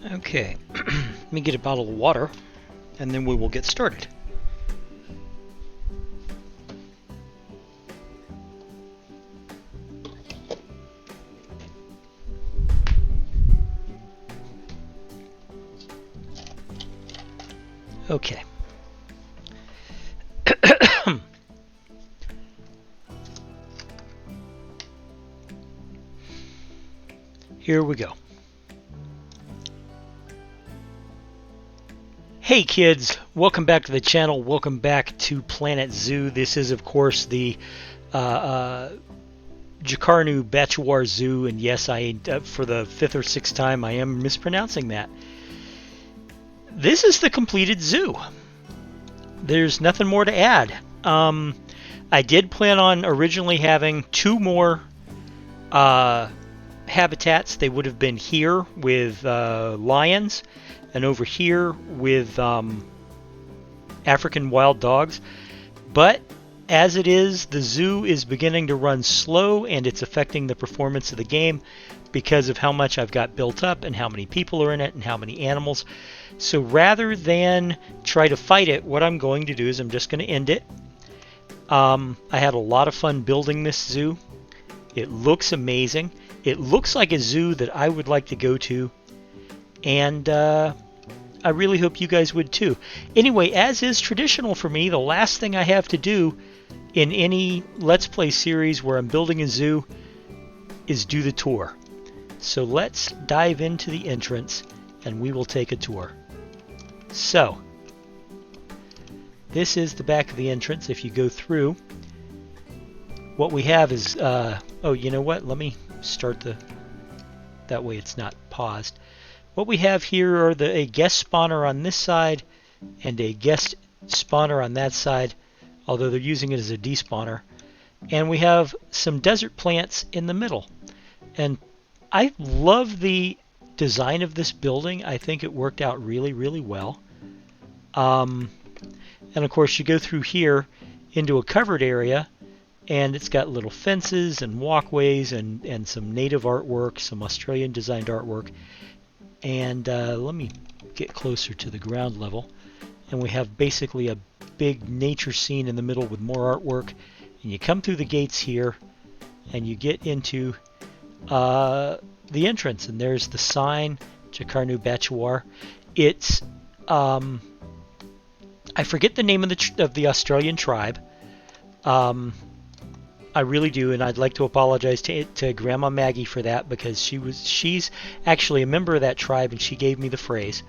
Okay, let me get a bottle of water and then we will get started. Okay. Here we go. Hey kids, welcome back to the channel. Welcome back to Planet Zoo. This is of course the Djukarrnu Batjuwar Zoo, and yes, I for the 5th or 6th time I am mispronouncing that. This is the completed zoo. There's nothing more to add. I did plan on originally having 2 more habitats. They would have been here with lions and over here with African wild dogs. But as it is, the zoo is beginning to run slow and it's affecting the performance of the game because of how much I've got built up and how many people are in it and how many animals. So rather than try to fight it, what I'm going to do is I'm just going to end it. I had a lot of fun building this zoo. It looks amazing. It looks like a zoo that I would like to go to, and I really hope you guys would too. Anyway, as is traditional for me, the last thing I have to do in any Let's Play series where I'm building a zoo is do the tour. So let's dive into the entrance and we will take a tour. So, this is the back of the entrance. If you go through, what we have is, oh, you know what? Let me start that way it's not paused. What we have here are a guest spawner on this side and a guest spawner on that side, although they're using it as a despawner. And we have some desert plants in the middle. And I love the design of this building. I think it worked out really, really well. And of course you go through here into a covered area, and it's got little fences and walkways and some native artwork, some Australian designed artwork. And let me get closer to the ground level. And we have basically a big nature scene in the middle with more artwork. And you come through the gates here and you get into the entrance, and there's the sign, Djukarrnu Batjuwar. It's I forget the name of the Australian tribe. I really do, and I'd like to apologize to Grandma Maggie for that, because she's actually a member of that tribe and she gave me the phrase.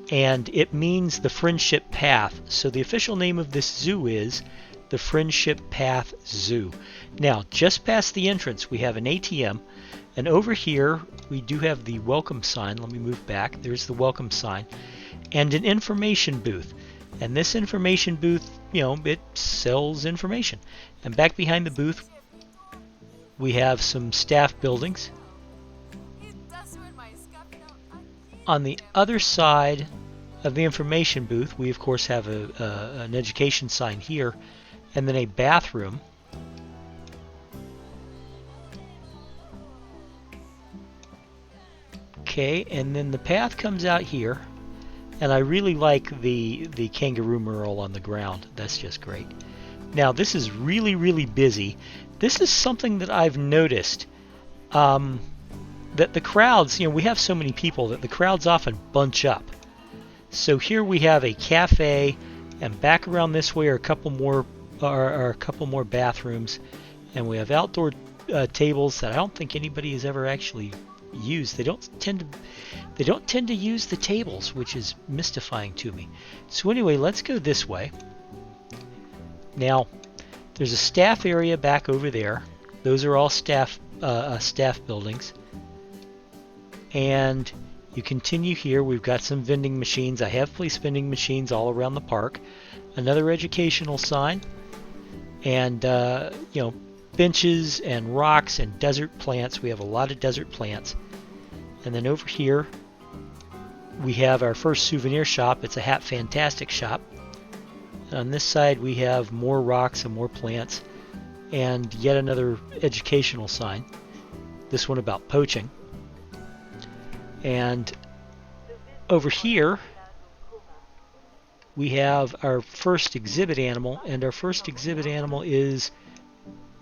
And it means the Friendship Path. So the official name of this zoo is the Friendship Path Zoo. Now, just past the entrance we have an ATM, and over here we do have the welcome sign. Let me move back. There's the welcome sign. And an information booth. And this information booth, you know, it sells information. And back behind the booth, we have some staff buildings. On the other side of the information booth, we of course have an education sign here, and then a bathroom. Okay, and then the path comes out here. And I really like the kangaroo mural on the ground. That's just great. Now this is really, really busy. This is something that I've noticed, that the crowds, you know, we have so many people that the crowds often bunch up. So here we have a cafe, and back around this way are a couple more bathrooms, and we have outdoor tables that I don't think anybody has ever actually used. They don't tend to use the tables, which is mystifying to me. So anyway, let's go this way. Now, there's a staff area back over there. Those are all staff buildings. And you continue here. We've got some vending machines. I have placed vending machines all around the park. Another educational sign. And you know, benches and rocks and desert plants. We have a lot of desert plants. And then over here we have our first souvenir shop. It's a Hat Fantastic shop. And on this side we have more rocks and more plants, and yet another educational sign. This one about poaching. And over here we have our first exhibit animal, and our first exhibit animal is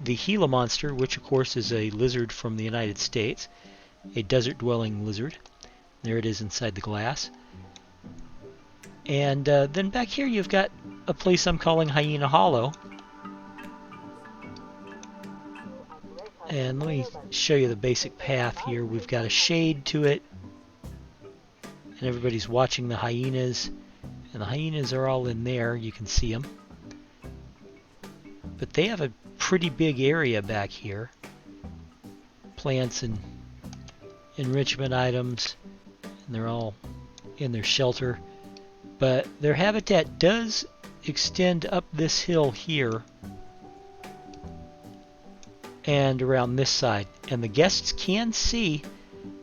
the Gila Monster, which of course is a lizard from the United States, a desert-dwelling lizard. There it is inside the glass. And then back here you've got a place I'm calling Hyena Hollow. And let me show you the basic path here. We've got a shade to it, and everybody's watching the hyenas. And the hyenas are all in there, you can see them. But they have a pretty big area back here. Plants and enrichment items, and they're all in their shelter. But their habitat does extend up this hill here and around this side. And the guests can see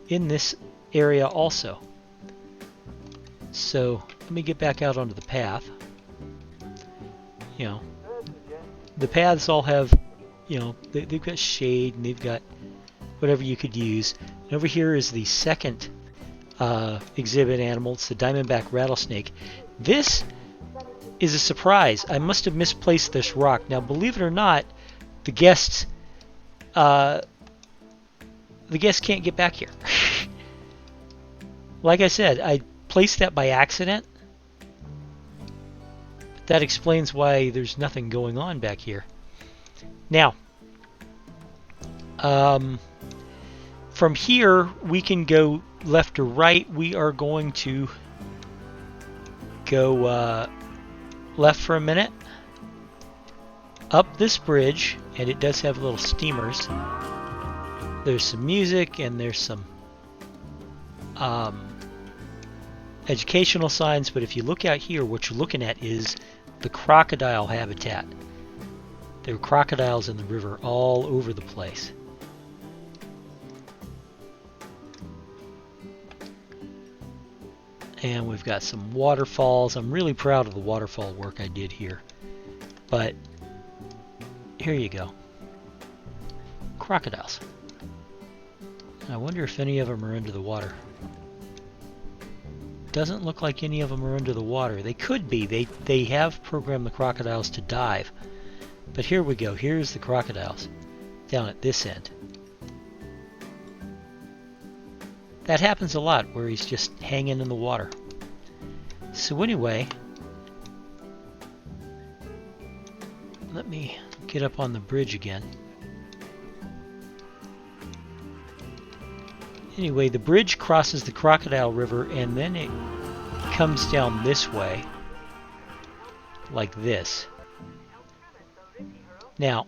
in this area also. So let me get back out onto the path. You know, the paths all have, you know, they've got shade and they've got whatever you could use. And over here is the second exhibit animal. It's the Diamondback Rattlesnake. This is a surprise. I must have misplaced this rock. Now, believe it or not, the guests can't get back here. Like I said, I placed that by accident. That explains why there's nothing going on back here. Now, from here we can go left or right. We are going to go left for a minute, up this bridge, and it does have little steamers. There's some music and there's some educational signs, but if you look out here, what you're looking at is the crocodile habitat. There are crocodiles in the river all over the place. And we've got some waterfalls. I'm really proud of the waterfall work I did here. But here you go. Crocodiles. I wonder if any of them are under the water. Doesn't look like any of them are under the water. They could be. They have programmed the crocodiles to dive. But here we go. Here's the crocodiles down at this end. That happens a lot where he's just hanging in the water. So anyway, let me get up on the bridge again. Anyway, the bridge crosses the Crocodile River and then it comes down this way, like this. Now,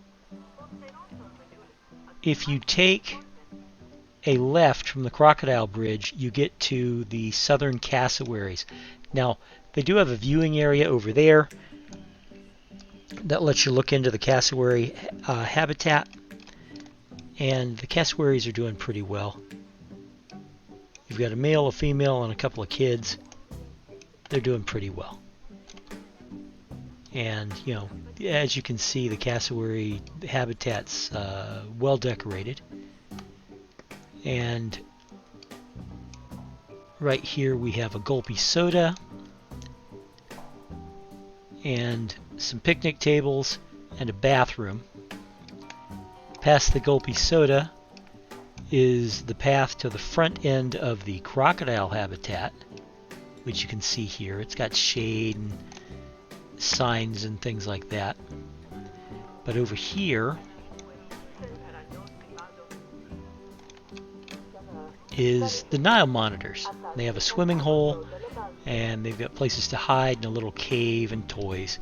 if you take a left from the Crocodile Bridge, you get to the southern cassowaries. Now, they do have a viewing area over there that lets you look into the cassowary habitat, and the cassowaries are doing pretty well. You've got a male, a female, and a couple of kids. They're doing pretty well. And, you know, as you can see, the cassowary habitat's well decorated. And right here we have a gulpy soda and some picnic tables and a bathroom. Past the gulpy soda is the path to the front end of the crocodile habitat, which you can see here. It's got shade and signs and things like that. But over here is the Nile Monitors. They have a swimming hole and they've got places to hide and a little cave and toys.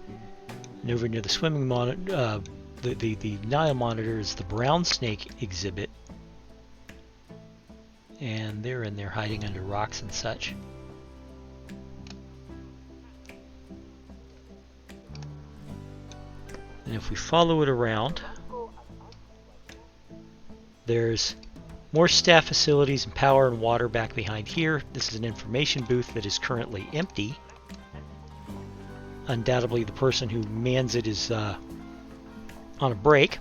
And over near the swimming monitor, the Nile Monitor is the brown snake exhibit, and they're in there hiding under rocks and such. And if we follow it around, there's more staff facilities and power and water back behind here. This is an information booth that is currently empty. Undoubtedly the person who mans it is on a break.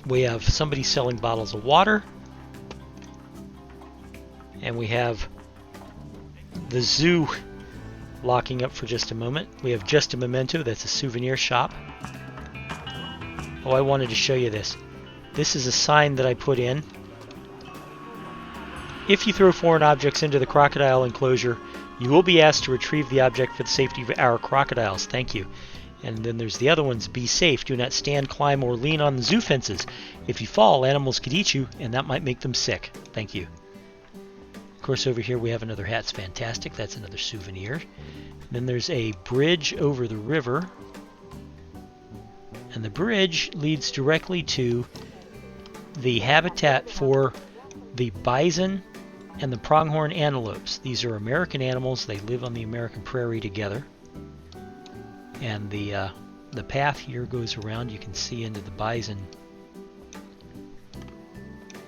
We have somebody selling bottles of water. And we have the zoo locking up for just a moment. We have just a memento. That's a souvenir shop. Oh, I wanted to show you this. This is a sign that I put in. If you throw foreign objects into the crocodile enclosure, you will be asked to retrieve the object for the safety of our crocodiles. Thank you. And then there's the other ones. Be safe. Do not stand, climb, or lean on the zoo fences. If you fall, animals could eat you, and that might make them sick. Thank you. Of course, over here we have another hat's fantastic. That's another souvenir. Then there's a bridge over the river. And the bridge leads directly to the habitat for the bison and the pronghorn antelopes. These are American animals. They live on the American prairie together. And the path here goes around. You can see into the bison.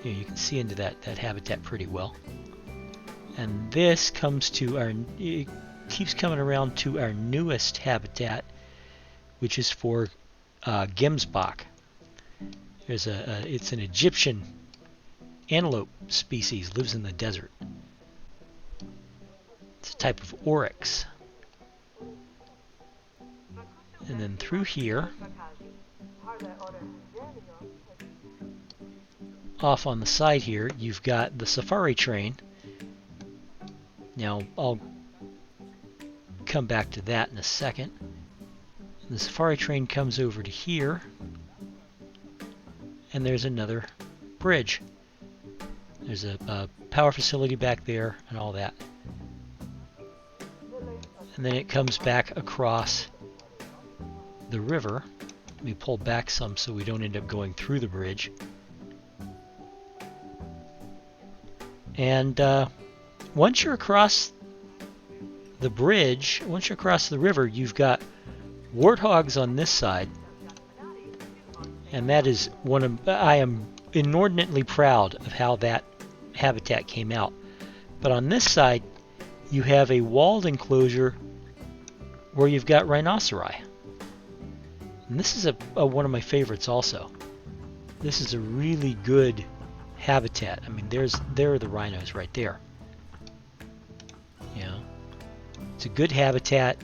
You can see into that habitat pretty well. And this comes to it keeps coming around to our newest habitat, which is for Gemsbok. It's an Egyptian antelope species, lives in the desert. It's a type of oryx. And then through here, off on the side here, you've got the safari train. Now, I'll come back to that in a second. The safari train comes over to here, and there's another bridge. There's a power facility back there and all that. And then it comes back across the river. Let me pull back some so we don't end up going through the bridge. And once you're across the bridge, once you're across the river, you've got warthogs on this side. And that is I am inordinately proud of how that habitat came out. But on this side, you have a walled enclosure where you've got rhinoceri. And this is one of my favorites also. This is a really good habitat. I mean, there are the rhinos right there. You know, it's a good habitat.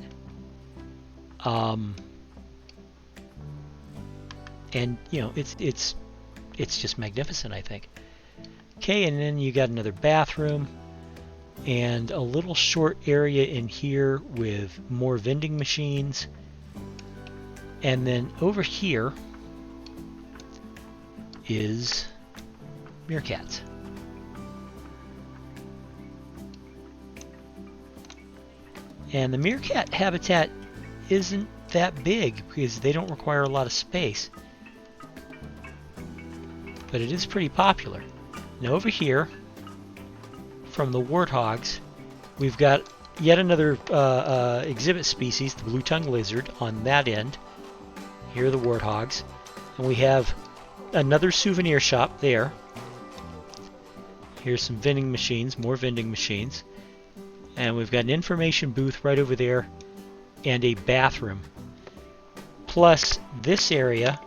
And you know, it's just magnificent, I think. Okay, and then you got another bathroom and a little short area in here with more vending machines. And then over here is meerkats. And the meerkat habitat isn't that big because they don't require a lot of space. But it is pretty popular. Now over here, from the warthogs, we've got yet another exhibit species, the blue-tongued lizard, on that end. Here are the warthogs. And we have another souvenir shop there. Here's some vending machines, more vending machines. And we've got an information booth right over there and a bathroom. Plus this area,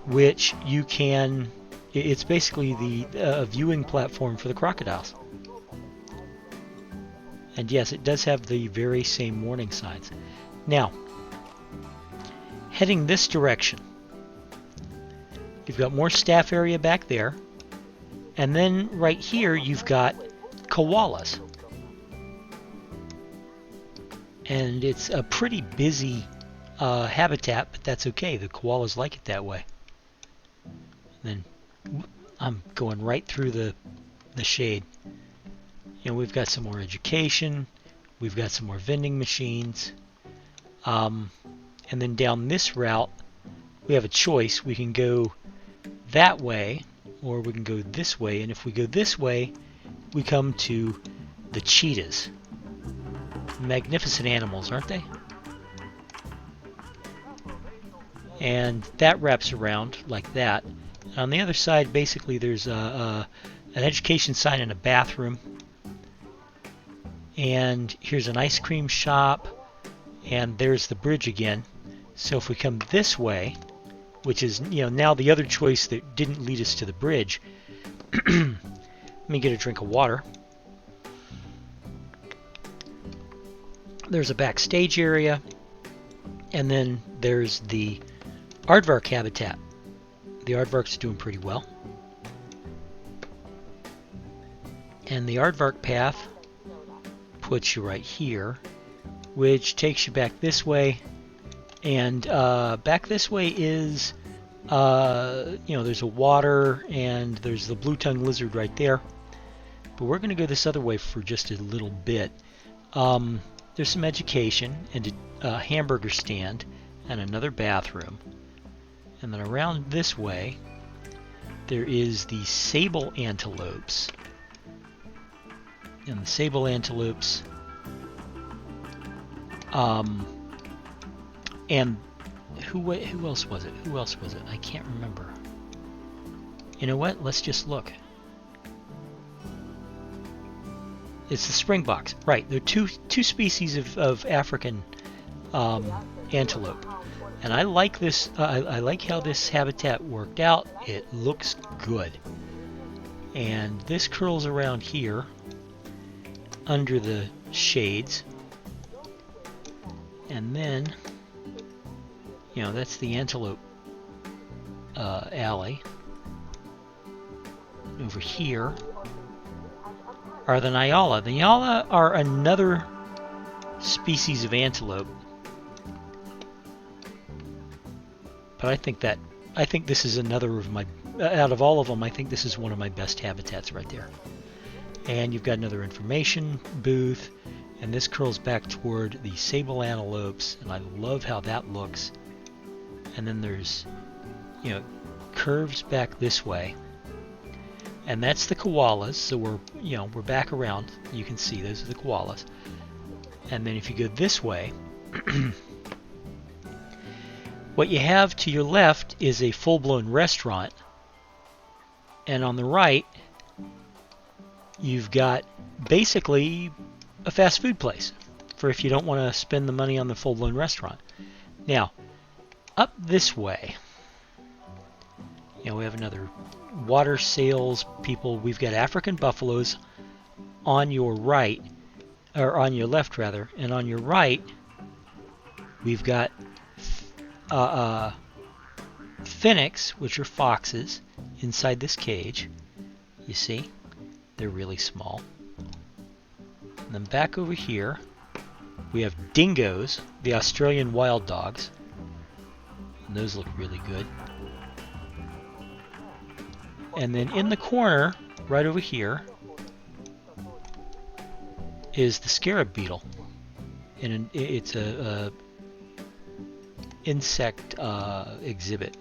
which you can, it's basically the viewing platform for the crocodiles. And yes, it does have the very same warning signs. Now, heading this direction, you've got more staff area back there. And then right here, you've got koalas. And it's a pretty busy habitat, but that's okay. The koalas like it that way. And then I'm going right through the shade. You know, we've got some more education. We've got some more vending machines. And then down this route, we have a choice. We can go that way, or we can go this way. And if we go this way, we come to the cheetahs. Magnificent animals, aren't they? And that wraps around like that. And on the other side, basically, there's an education sign and a bathroom. And here's an ice cream shop. And there's the bridge again. So if we come this way, which is, you know, now the other choice that didn't lead us to the bridge. Let me get a drink of water. There's a backstage area, and then there's the Aardvark Habitat. The aardvark's doing pretty well. And the aardvark path puts you right here, which takes you back this way. And back this way is, there's a water, and there's the blue-tongued lizard right there. But we're going to go this other way for just a little bit. There's some education, and a hamburger stand, and another bathroom. And then around this way, there is the Sable Antelopes. And the Sable Antelopes, and who else was it? Who else was it? I can't remember. You know what? Let's just look. It's the springboks, right? There are two species of African antelope, and I like this. I like how this habitat worked out. It looks good, and this curls around here under the shades, and then that's the antelope alley. Over here are the Nyala. The Nyala are another species of antelope, but I think this is another of my, out of all of them, I think this is one of my best habitats right there. And you've got another information booth, and this curls back toward the Sable Antelopes, and I love how that looks. And then there's, curves back this way, and that's the koalas. So we're back around. You can see those are the koalas. And then if you go this way, what you have to your left is a full-blown restaurant, and on the right, you've got basically a fast food place for if you don't want to spend the money on the full-blown restaurant. Now, up this way, we have another water sales people. We've got African buffaloes on your right, or on your left rather, and on your right, we've got phoenix, which are foxes, inside this cage. You see? They're really small. And then back over here, we have dingoes, the Australian wild dogs. And those look really good. And then in the corner, right over here, is the scarab beetle. And it's a insect exhibit.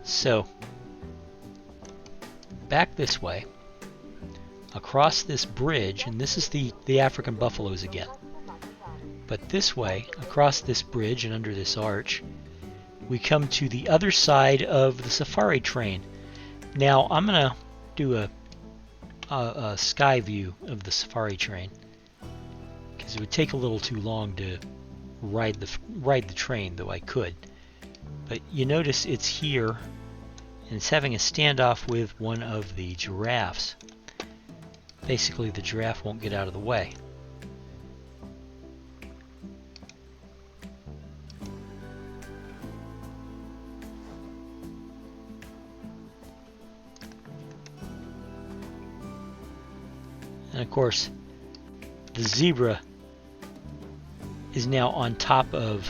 So, back this way, across this bridge, and this is the African buffaloes again. But this way, across this bridge and under this arch, we come to the other side of the safari train. Now, I'm going to do a sky view of the safari train, because it would take a little too long to ride the train, though I could. But you notice it's here, and it's having a standoff with one of the giraffes. Basically, the giraffe won't get out of the way. And of course, the zebra is now on top of,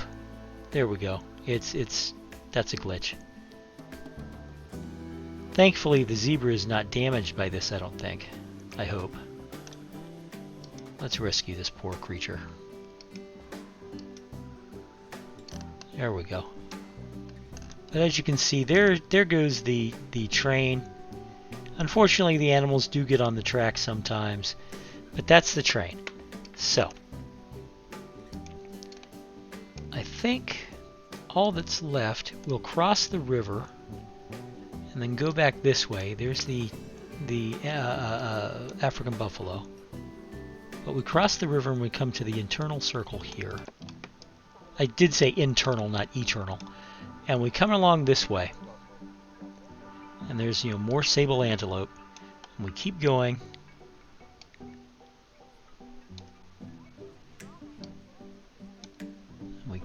there we go. That's a glitch. Thankfully, the zebra is not damaged by this, I don't think. I hope. Let's rescue this poor creature. There we go. But as you can see, there goes the train. Unfortunately, the animals do get on the track sometimes, but that's the train. So, I think all that's left, we'll cross the river and then go back this way. There's the African buffalo. But we cross the river and we come to the internal circle here. I did say internal, not eternal. And we come along this way. And there's more sable antelope. And we keep going.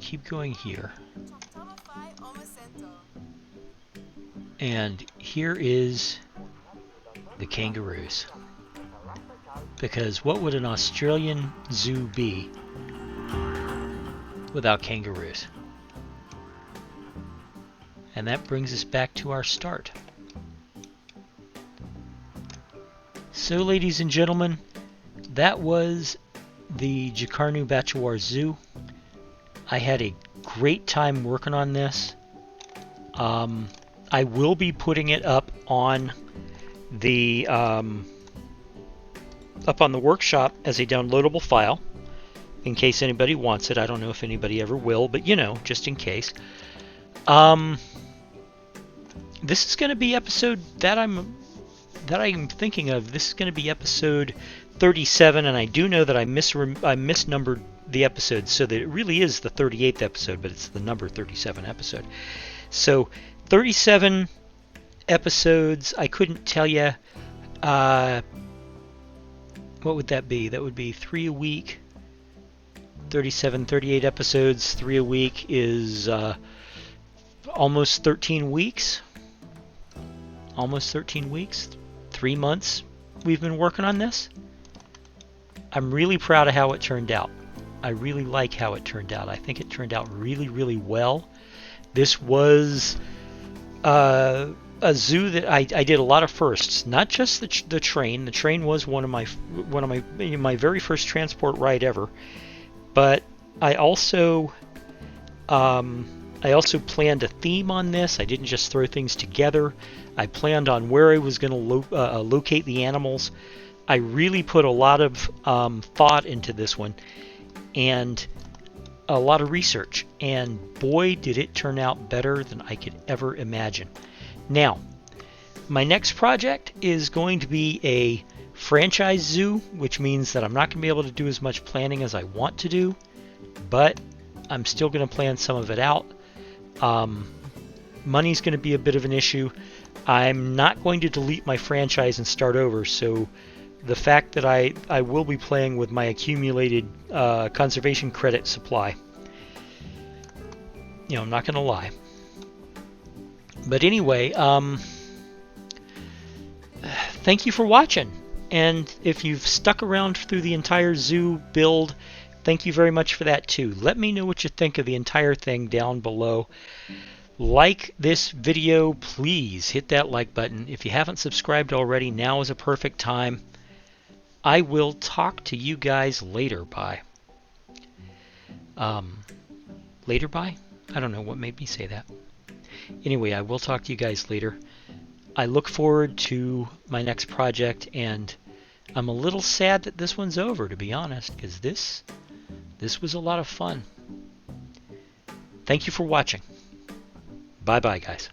keep going here. And here is the kangaroos. Because what would an Australian zoo be without kangaroos? And that brings us back to our start. So, ladies and gentlemen, that was the Djukarrnu Batjuwar Zoo. I had a great time working on this. I will be putting it up on the workshop as a downloadable file in case anybody wants it. I don't know if anybody ever will, but you know, just in case. This is going to be episode that I'm thinking of. This is going to be episode 37, and I do know that I misnumbered the episode, so that it really is the 38th episode, but it's the number 37 episode. So 37 episodes. I couldn't tell you what would that be. That would be 3 a week. 37, 38 episodes, 3 a week is almost 13 weeks. Almost 13 weeks. 3 months we've been working on this. I'm really proud of how it turned out. I really like how it turned out. I think it turned out really, really well. This was a zoo that I did a lot of firsts. Not just the train. The train was one of my very first transport ride ever. But I also planned a theme on this. I didn't just throw things together. I planned on where I was going to locate the animals. I really put a lot of thought into this one and a lot of research. And boy, did it turn out better than I could ever imagine. Now, my next project is going to be a franchise zoo, which means that I'm not going to be able to do as much planning as I want to do, but I'm still going to plan some of it out. Money's going to be a bit of an issue. I'm not going to delete my franchise and start over, so the fact that I will be playing with my accumulated conservation credit supply, you know, I'm not going to lie. But anyway, thank you for watching. And if you've stuck around through the entire zoo build, thank you very much for that too. Let me know what you think of the entire thing down below. Like this video, please hit that like button. If you haven't subscribed already, now is a perfect time. I will talk to you guys later. Bye. Later bye? I don't know what made me say that. Anyway, I will talk to you guys later. I look forward to my next project, and I'm a little sad that this one's over, to be honest, because this was a lot of fun. Thank you for watching. Bye-bye, guys.